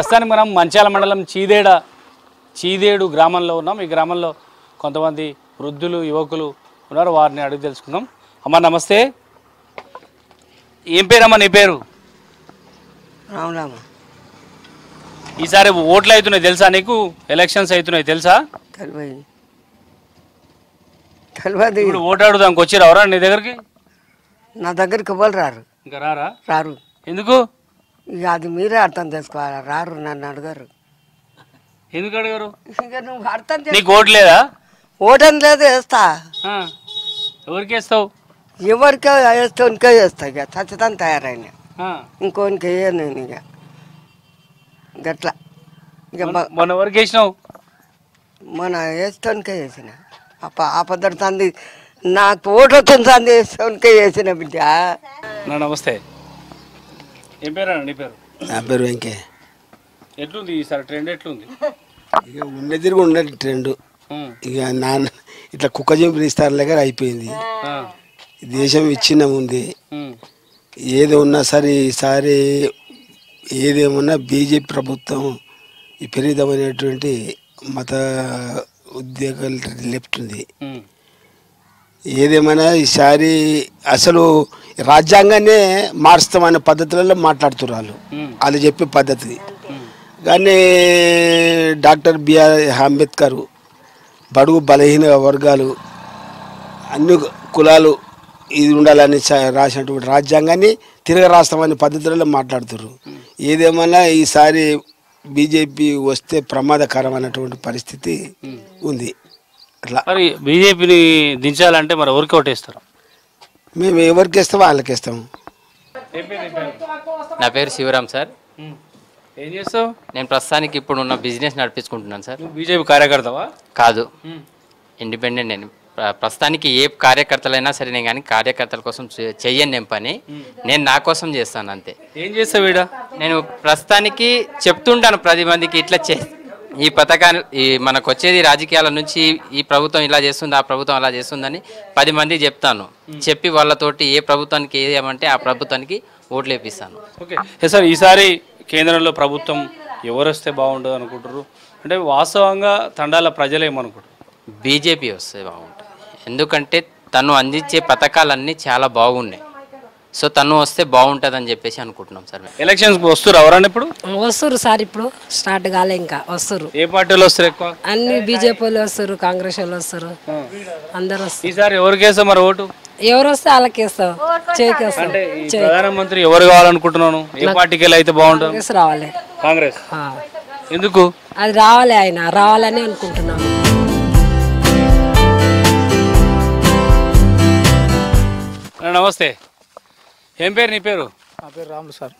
ప్రస్తుతానికి మనం మంచాల మండలం చీదేడు గ్రామంలో ఉన్నాం. ఈ గ్రామంలో కొంతమంది వృద్ధులు యువకులు ఉన్నారు, వారిని అడిగి తెలుసుకుందాం. అమ్మ నమస్తే, ఏం పేరమ్మా నీ పేరు? రామరామ. ఈసారి ఓట్లు అవుతున్నాయి తెలుసా నీకు? ఎలక్షన్స్ అవుతున్నాయి తెలుసా? తెలియదు. ఇప్పుడు ఓటు అడుగుదానికి వచ్చిరా ఎవరా నీ దగ్గరికి? నా దగ్గరికి ఇవ్వాలి రారు. ఇంకా రారా? రారు. ఎందుకు? ఇక అది మీరే అర్థం చేసుకోవాలి. రారు, నన్ను అడగారు. ఎందుకు అడిగారు? ఇక నువ్వు అర్థం నీకు ఓటు లేదా? ఓటని లేదు, వేస్తా. ఎవరికి వేస్తావు? ఎవరికే వేస్తే ఇంకే వేస్తా. ఇక చచ్చితాను తయారైన ఇంకోనికి వేయను నేను. ఇక గట్లా ఇక మొన్న ఎవరికి వేసినావు? మన వేస్తోనికే వేసిన. ఆపదడుతుంది నాకు ఓటు వస్తుంది వేస్తోనికే వేసిన బిడ్డ. నమస్తే, ఏం పేరు నీ పేరు? నా పేరు వెంకే. ఎట్లుంది ఈసారి ట్రెండ్ ఎట్లుంది? ఇక ఉండే తిరిగి ఉండే ట్రెండ్. ఇక నాన్న ఇట్లా కుక్క చింపిన ఇస్తారు దగ్గర అయిపోయింది. దేశం విచ్ఛిన్నం ఉంది. ఏది ఉన్నా సరే ఈసారి ఏదేమన్నా బీజేపీ ప్రభుత్వం విపరీతమైనటువంటి మత ఉద్యోగాలు లెఫ్ట్ ఉంది. ఏదేమైనా ఈసారి అసలు రాజ్యాంగాన్నే మార్చుతామనే పద్ధతులలో మాట్లాడుతున్నారు వాళ్ళు చెప్పే పద్ధతి. కానీ డాక్టర్ బిఆర్ అంబేద్కర్ బడుగు బలహీన వర్గాలు అన్ని కులాలు ఇది ఉండాలని రాసినటువంటి రాజ్యాంగాన్ని తిరగ రాస్తామనే పద్ధతులలో మాట్లాడుతున్నారు. ఏదేమన్నా ఈసారి బీజేపీ వస్తే ప్రమాదకరమైనటువంటి పరిస్థితి ఉంది. అట్లా మరి బీజేపీని దించాలంటే మరి ఎవరికి ఓటేస్తారు? మేము ఎవరికి వేస్తాం వాళ్ళకి వేస్తాం. నా పేరు శివరామ్ సార్. ఏం చేస్తావు? నేను ప్రస్తుతానికి ఇప్పుడు ఉన్న బిజినెస్ నడిపించుకుంటున్నాను సార్. బీజేపీ కార్యకర్తవా? కాదు, ఇండిపెండెంట్. నేను ప్రస్తుతానికి ఏ కార్యకర్తలైనా సరే నేను కానీ కార్యకర్తల కోసం చెయ్యను. నేను పని నేను నా కోసం చేస్తాను అంతే. ఏం చేస్తావు వీడ? నేను ప్రస్తుతానికి చెప్తుంటాను 10 మందికి ఇట్లా ఈ పథకాన్ని మనకు వచ్చేది రాజకీయాల నుంచి ఈ ప్రభుత్వం ఇలా చేస్తుంది, ఆ ప్రభుత్వం అలా చేస్తుందని 10 మందికి చెప్తాను. చెప్పి వాళ్ళతోటి ఏ ప్రభుత్వానికి ఏమంటే ఆ ప్రభుత్వానికి ఓట్లు వేపిస్తాను. ఓకే సార్, ఈసారి కేంద్రంలో ప్రభుత్వం ఎవరు వస్తే బాగుంటుంది అనుకుంటారు? అంటే వాస్తవంగా తండాల ప్రజలు ఏమనుకుంటారు? బీజేపీ వస్తే బాగుంటుంది. ఎందుకంటే తను అందించే పథకాలన్నీ చాలా బాగున్నాయి. సో తను వస్తే బాగుంటుంది అని చెప్పేసి అనుకుంటున్నాం సార్. ఎలక్షన్స్ వస్తారు ఎవరన్నా? ఇప్పుడు వస్తారు సార్, ఇప్పుడు స్టార్ట్ కాలే, ఇంకా వస్తారు. ఏ పార్టీలు వస్తారు ఎక్కువ? అన్ని బీజేపీ వాళ్ళు వస్తారు, కాంగ్రెస్ వాళ్ళు వస్తారు, అందరు వస్తారు. ఈసారి ఎవరికి వేస్తాం మరి ఓటు? ఎవరు వస్తే వాళ్ళకి వేస్తాం, చేకేస్తాం. అంటే ప్రధానమంత్రి ఎవరు కావాలనుకుంటున్నాను? ఏ పార్టీకి వెళ్ళి అయితే బాగుంటుంది? కాంగ్రెస్ రావాలి. కాంగ్రెస్ ఎందుకు? అది రావాలి, ఆయన రావాలని అనుకుంటున్నాను. నమస్తే, ఏం పేరు నీ పేరు? నా పేరు రాములు సార్.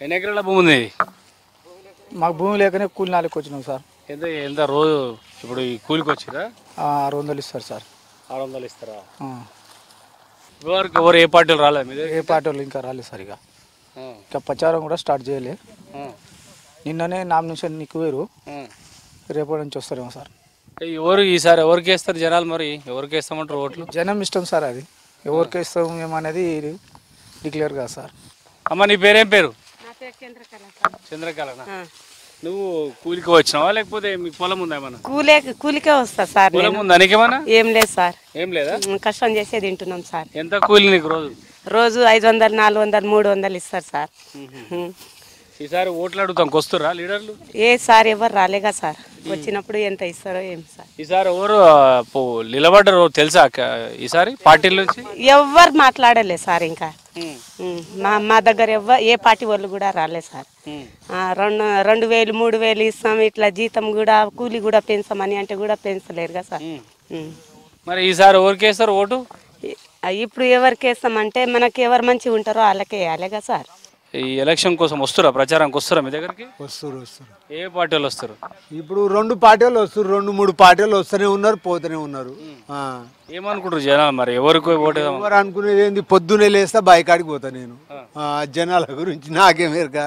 ఎన్ని ఎకరాల భూమి ఉంది? మాకు భూమి లేకనే కూలి నాలుగు వచ్చినాం సార్. ఎంత రోజు ఇప్పుడు ఈ కూలికి వచ్చిరా? 600 ఇస్తారు సార్. 600 ఇస్తారా? ఎవరు ఏ పార్టీలు రాలేదు మీద? ఏ పార్టీ వాళ్ళు ఇంకా రాలేదు సార్. ఇక ప్రచారం కూడా స్టార్ట్ చేయలే. నిన్ననే నామినేషన్ నీకు వేరు, రేపటి నుంచి వస్తారేమో సార్. ఎవరు ఈసారి ఎవరికి వేస్తారు జనాలు? మరి ఎవరికి వేస్తామంటారు ఓట్లు? జనం ఇష్టం సార్, అది ఎవరికి ఇస్తాం ఏమనేది డిక్లేర్ కాదు సార్. అమ్మ నీ పేరేం పేరు? చంద్రకళనా? నువ్వు కూలికి వచ్చినావా లేకపోతే మీకు పొలం ఉందా? ఏమన్నా కూలికే వస్తా సార్. పొలం ఉందా నీకేమన్నా? ఏం లేదు సార్. ఏం లేదా? కష్టం చేసే తింటున్నాం సార్. ఎంత కూలి నీకు రోజు? రోజు 500, 400, 300 ఇస్తారు సార్. ఈసారి ఓట్లు అడుగుతాం, వస్తురా లీడర్లు? ఏ సార్ ఎవరు రాలేగా సార్. వచ్చినప్పుడు ఎంత ఇస్తారో ఏం సార్. ఈసారి ఎవరు నిలబడ్డారు తెలుసా ఈసారి పార్టీల నుంచి? ఎవరు మాట్లాడలే సార్. ఇంకా మా దగ్గర ఏ పార్టీ వాళ్ళు కూడా రాలే సార్. 2000, 3000 ఇస్తాం, ఇట్లా జీతం కూడా కూలి కూడా పెంచామని అంటే కూడా పెంచలేరుగా సార్. మరి ఈసారి ఎవరికి వేస్తారు ఓటు? ఇప్పుడు ఎవరికి వేస్తామంటే మనకి ఎవరు మంచిగా ఉంటారో వాళ్ళకే వేయాలిగా సార్. ఈ ఎలక్షన్ కోసం వస్తురా, ప్రచారానికి వస్తురా మీ దగ్గరికి? వస్తారు. ఏ పార్టీ వాళ్ళు వస్తారు? ఇప్పుడు 2 పార్టీలు వస్తారు, 2-3 పార్టీలు వస్తూనే ఉన్నారు, పోతూనే ఉన్నారు. ఏమనుకుంటారు జనాలు మరి ఎవరికి ఓటు? ఎవరు అనుకునేది ఏంది, పొద్దునే లేస్తా బాయికాడికి పోతా నేను. జనాల గురించి నాకేమేరుగా.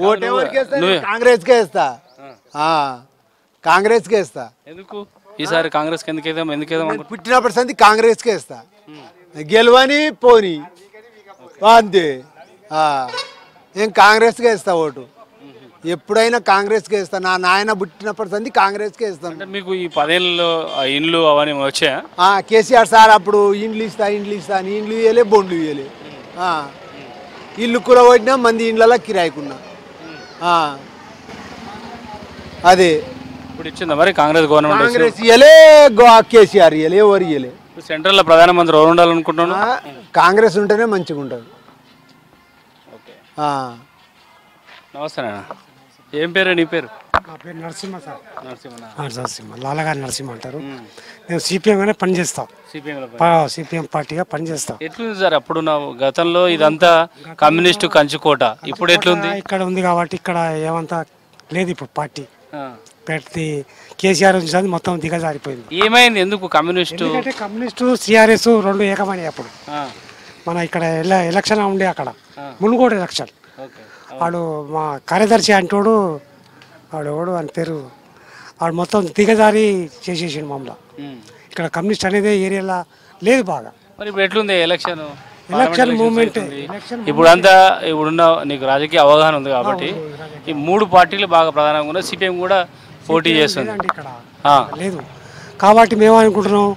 ఓటు ఎవరికి వేస్తా? కాంగ్రెస్కే వేస్తా. కాంగ్రెస్కే వేస్తా. ఎందుకు ఈసారి కాంగ్రెస్కి ఎందుకు వేద్దాం? ఎందుకు వేద్దాం? పుట్టినప్పటి సంది కాంగ్రెస్కే వేస్తా. గెలవని పోని అంతే. నేను కాంగ్రెస్కే ఇస్తా ఓటు. ఎప్పుడైనా కాంగ్రెస్కే ఇస్తాను. నా నాయన పుట్టినప్పటి సంది కాంగ్రెస్కే ఇస్తాను. అంటే మీకు ఈ 10 ఏళ్ళలో ఆ ఇండ్లు అవన్నీ వచ్చాయా? కేసీఆర్ సార్ అప్పుడు ఇండ్లు ఇస్తా అని ఇండ్లు ఇవ్వలే, బొండ్లు ఇవ్వలే. ఇల్లు కూలగొట్టినా మంది ఇండ్లలో కిరాయికున్నా. అదే ఇప్పుడు ఇచ్చిందా మరి కాంగ్రెస్ గవర్నమెంట్? కాంగ్రెస్ ఇవ్వలే, కేసీఆర్ ఇవ్వలే, ఎవరు ఇవ్వలే. సెంట్రల్లో ప్రధానమంత్రి ఎవరు ఉండాలనుకుంటున్నాను? కాంగ్రెస్ ఉంటేనే మంచిగా ఉంటుంది. నమస్తే నాన్న. ఏం పేరు నీ పేరు? నా పేరు నరసింహ సార్. నరసింహ. లాలగారి నరసింహ అంటారు. నేను సిపిఎంగానే పనిచేస్తాను. సిపిఎం పార్టీగా పనిచేస్తాను. ఎట్లుంది సార్ అప్పుడు గతంలో ఇదంతా కమ్యూనిస్టు కంచుకోట, ఇప్పుడు ఎట్లుంది? ఇక్కడ ఉంది కాబట్టి ఇక్కడ ఏమంతా లేదు ఇప్పుడు పార్టీ పెట్టి కేసీఆర్ నుంచి మొత్తం దిగజారిపోయింది. ఏమైంది? ఎందుకు కమ్యూనిస్టు? అంటే కమ్యూనిస్టు సిఆర్ఎస్ రెండు ఏకమైనాయి అప్పుడు. మన ఇక్కడ ఎలక్షన్ ఉండే అక్కడ మునుగోడు ఎలక్షన్. వాడు మా కార్యదర్శి అంటోడు, వాడు ఎవడు అని పేరు, వాడు మొత్తం దిగజారి చేసేసిండు మమ్మల్ని. ఇక్కడ కమ్యూనిస్ట్ అనేది ఏరియాలో లేదు బాగా. మరి ఇప్పుడు ఎట్లుంది ఎలక్షన్ మూవ్మెంట్? ఇప్పుడంతా ఇప్పుడున్న నీకు రాజకీయ అవగాహన ఉంది కాబట్టి ఈ 3 పార్టీలు బాగా ప్రధానంగా ఉన్నాయి. సిపిఎం కూడా పోటీ చేస్తుంది ఇక్కడ లేదు కాబట్టి మేము అనుకుంటున్నాం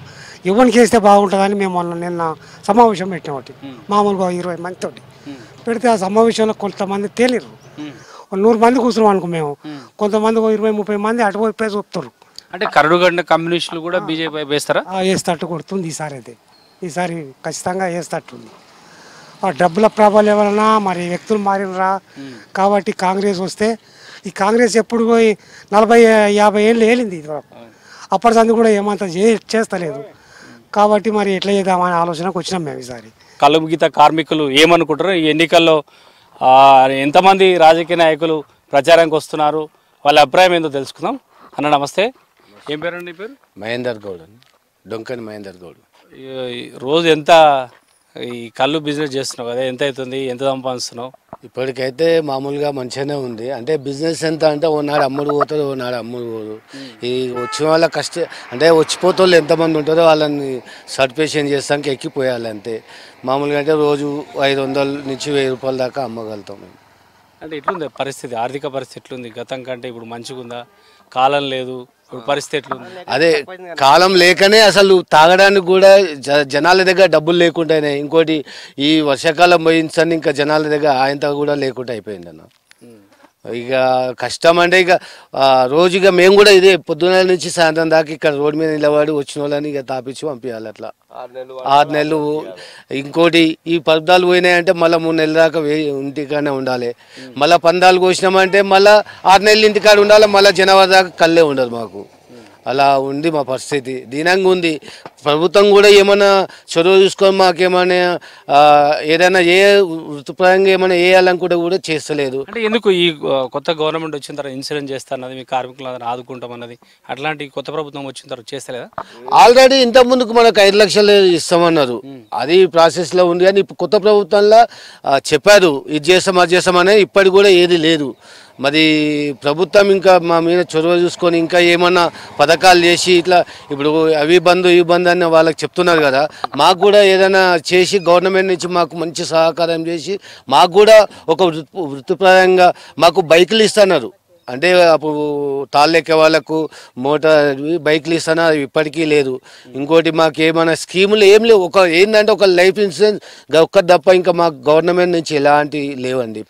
ఎవరికి వేస్తే బాగుంటుందని మేము నిన్న సమావేశం పెట్టిన ఒకటి మామూలుగా 20 మందితోటి పెడితే ఆ సమావేశంలో కొంతమంది తేలిరు. 100 మంది కూర్చున్నాం అనుకో మేము, కొంతమంది 20-30 మంది అటువైపే చూపుతారు. అంటే కరడుగడ్డ కమ్యూనిస్టులు కూడా బీజేపీ వేస్తారా? వేస్తట్టు కొడుతుంది ఈసారి. అయితే ఈసారి ఖచ్చితంగా వేస్తట్టుంది. ఆ డబ్బుల ప్రభావం ఎవరన్నా మరి వ్యక్తులు మారినరా కాబట్టి కాంగ్రెస్ వస్తే, ఈ కాంగ్రెస్ ఎప్పుడు పోయి 40-50 ఏళ్ళు ఏలింది ఇదివరకు. అప్పటి సంది కూడా ఏమంతా చేస్తలేదు కాబట్టి మరి ఎట్లా చేద్దామనే ఆలోచనకు వచ్చినాం మేము ఈసారి. కలుపు గీత కార్మికులు ఏమనుకుంటారు? ఈ ఎన్నికల్లో ఎంతమంది రాజకీయ నాయకులు ప్రచారానికి వస్తున్నారు, వాళ్ళ అభిప్రాయం ఏందో తెలుసుకుందాం. అన్న నమస్తే. ఏం పేరు నీ పేరు? మహేందర్ గౌడ్ అని, డొంకని మహేందర్ గౌడ్. రోజు ఎంత ఈ కళ్ళు బిజినెస్ చేస్తున్నావు కదా, ఎంత అవుతుంది, ఎంత సంపాదిస్తున్నావు? ఇప్పటికైతే మామూలుగా మంచిగానే ఉంది. అంటే బిజినెస్ ఎంత అంటే ఓనాడు అమ్ముడు పోతారు, ఓనాడు అమ్ముడు పోదు. ఈ వచ్చిన వాళ్ళ అంటే వచ్చిపోతే ఎంతమంది ఉంటారో వాళ్ళని సర్టిఫికేషన్ చేస్తానికి ఎక్కిపోయాలి అంతే. మామూలుగా అంటే రోజు 500 నుంచి 1000 రూపాయల దాకా అమ్మగలుగుతాం మేము. అంటే ఎట్లుంది పరిస్థితి, ఆర్థిక పరిస్థితి ఎట్లుంది? గతం కంటే ఇప్పుడు మంచిగా ఉందా? కాలం లేదు, ఇప్పుడు పరిస్థితి ఎట్లుంది? అదే కాలం లేకనే అసలు తాగడానికి కూడా జనాల దగ్గర డబ్బులు లేకుండానే. ఇంకోటి ఈ వర్షాకాలం పోయించని ఇంకా జనాల దగ్గర ఆయనతో కూడా లేకుండా అయిపోయింది అన్న. ఇక కష్టం అంటే ఇక రోజుగా మేము కూడా ఇదే పొద్దున్న నుంచి సాయంత్రం దాకా ఇక్కడ రోడ్డు మీద నిలబడి వచ్చిన వాళ్ళని ఇక తాపించి పంపించాలి. అట్లా 6 నెలలు. ఇంకోటి ఈ పర్దాలు పోయినాయంటే మళ్ళీ 3 నెలల దాకా ఇంటికానే ఉండాలి. మళ్ళీ పందాలు కోసినామంటే మళ్ళీ 6 నెలలు ఇంటికాడ ఉండాలి. మళ్ళీ జనవరి దాకా కళ్ళే ఉండదు మాకు. అలా ఉంది మా పరిస్థితి. దీనంగా ఉంది. ప్రభుత్వం కూడా ఏమైనా చొరవ చూసుకొని మాకేమైనా ఏదైనా వృత్తిపరంగా ఏమైనా వేయాలనుకుంటే కూడా చేస్తలేదు. అంటే ఎందుకు ఈ కొత్త గవర్నమెంట్ వచ్చిన తర్వాత ఇన్సూరెన్స్ చేస్తారన్నది, మీ కార్మికులందరూ ఆదుకుంటాం అన్నది, అట్లాంటి కొత్త ప్రభుత్వం వచ్చిన తర్వాత చేస్తలేదా? ఆల్రెడీ ఇంత ముందుకు మనకు 5 లక్షలు ఇస్తామన్నారు. అది ప్రాసెస్లో ఉంది. కానీ ఇప్పుడు కొత్త ప్రభుత్వంలో చెప్పారు ఇది చేస్తాం అది చేస్తామనే. ఇప్పటికి కూడా ఏది లేదు. మరి ప్రభుత్వం ఇంకా మా మీద చొరవ చూసుకొని ఇంకా ఏమన్నా పథకాలు చేసి ఇట్లా ఇప్పుడు అవి బంధు ఈ బంధు అని వాళ్ళకి చెప్తున్నారు కదా, మాకు కూడా ఏదైనా చేసి గవర్నమెంట్ నుంచి మాకు మంచి సహకారం చేసి మాకు కూడా ఒక వృత్తిపరంగా మాకు బైకులు ఇస్తున్నారు. అంటే అప్పుడు తాళ్ళెక్కే వాళ్ళకు మోటార్ బైకులు ఇస్తున్నారు, ఇప్పటికీ లేదు. ఇంకోటి మాకు ఏమైనా స్కీములు ఏం లేవు. ఏంటంటే ఒక లైఫ్ ఇన్సూరెన్స్ ఒక్కటి తప్ప ఇంకా మాకు గవర్నమెంట్ నుంచి ఎలాంటి లేవండి.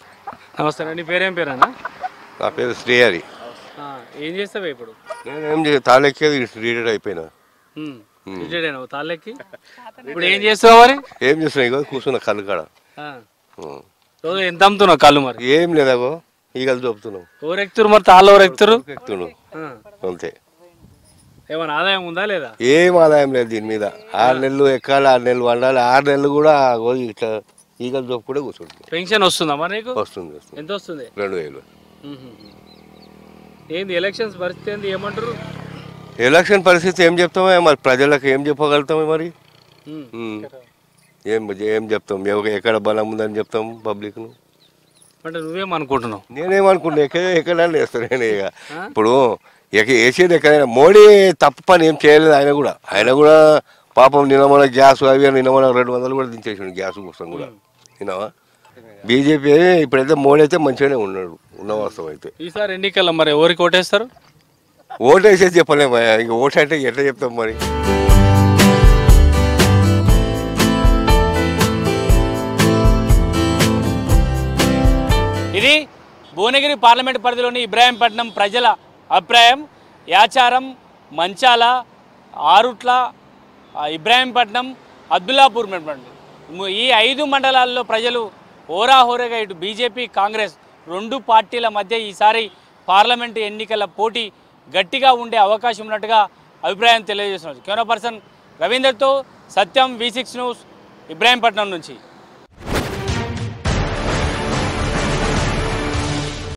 నమస్తే. నీ పేరేం పేరు అన్న? నా పేరు శ్రీహరి. ఏం చేస్తావా ఇప్పుడు? నేనేం తాళ్ళెక్కేది రిటైర్డ్ అయిపోయినా. తాళ్ళెక్కి ఇప్పుడు ఏం చేస్తావు మరి? ఏం చేస్తున్నా ఇక కూర్చున్నా కళ్ళు కాడ. రోజు ఎంత అమ్ముతున్నావు కళ్ళు? మరి ఏం లేదాగో ఈగలు చూపుతున్నావు. ఎవరు ఎక్కుతారు మరి? తాళ్ళు ఎవరు ఎక్కుతారు? ఎక్కుతున్నావు అంతే. ఏమైనా ఆదాయం ఉందా లేదా? ఏం ఆదాయం లేదు దీని మీద. 6 నెలలు ఎక్కాలి, 6 నెలలు వండాలి. 6 నెలలు కూడా ఇట్లా ఈగలు చూపు కూడా కూర్చుంటుంది. పెన్షన్ వస్తుందా మరి నీకు? వస్తుంది. ఎంత వస్తుంది? 2000. ఏంది ఎలక్షన్స్ పరిస్థితి ఏంది, ఏమంటారు? ఎలక్షన్ పరిస్థితి ఏం చెప్తామే మరి, ప్రజలకు ఏం చెప్పగలుగుతామే మరి? ఏం చెప్తాం? ఎక్కడ బలం ఉందని చెప్తాం పబ్లిక్ను? అంటే నువ్వేమనుకుంటున్నావు? నేనేమనుకుంటున్నా ఎక్కడైనా వేస్తాను నేను. ఇక ఇప్పుడు వేసేది ఎక్కడైనా. మోడీ తప్పు పని ఏం చేయలేదు. ఆయన కూడా పాపం నిన్న మన గ్యాస్ అవి నిన్న మన 200 కూడా దించేసాడు గ్యాస్ కోసం కూడా. విన్నావా? బీజేపీ ఇప్పుడైతే మోడీ అయితే మంచిగానే ఉన్నాడు, ఉన్న వాస్తవం అయితే. ఈసారి ఎన్నికల్లో మరి ఎవరికి ఓటేస్తారు? ఓటు వేసేది చెప్పలేము, ఇంక ఓటు అంటే ఎట్లా చెప్తాం మరి. ఇది భువనగిరి పార్లమెంటు పరిధిలోని ఇబ్రాహీంపట్నం ప్రజల అభిప్రాయం. యాచారం, మంచాల, ఆరుట్ల, ఇబ్రాహీంపట్నం, అబ్దుల్లాపూర్ ఈ 5 మండలాల్లో ప్రజలు హోరాహోరగా ఇటు బీజేపీ, కాంగ్రెస్ 2 పార్టీల మధ్య ఈసారి పార్లమెంటు ఎన్నికల పోటీ గట్టిగా ఉండే అవకాశం ఉన్నట్టుగా అభిప్రాయం తెలియజేస్తున్నారు. కెమెరా పర్సన్ రవీందర్తో సత్యం, V6 న్యూస్, ఇబ్రాహీంపట్నం నుంచి.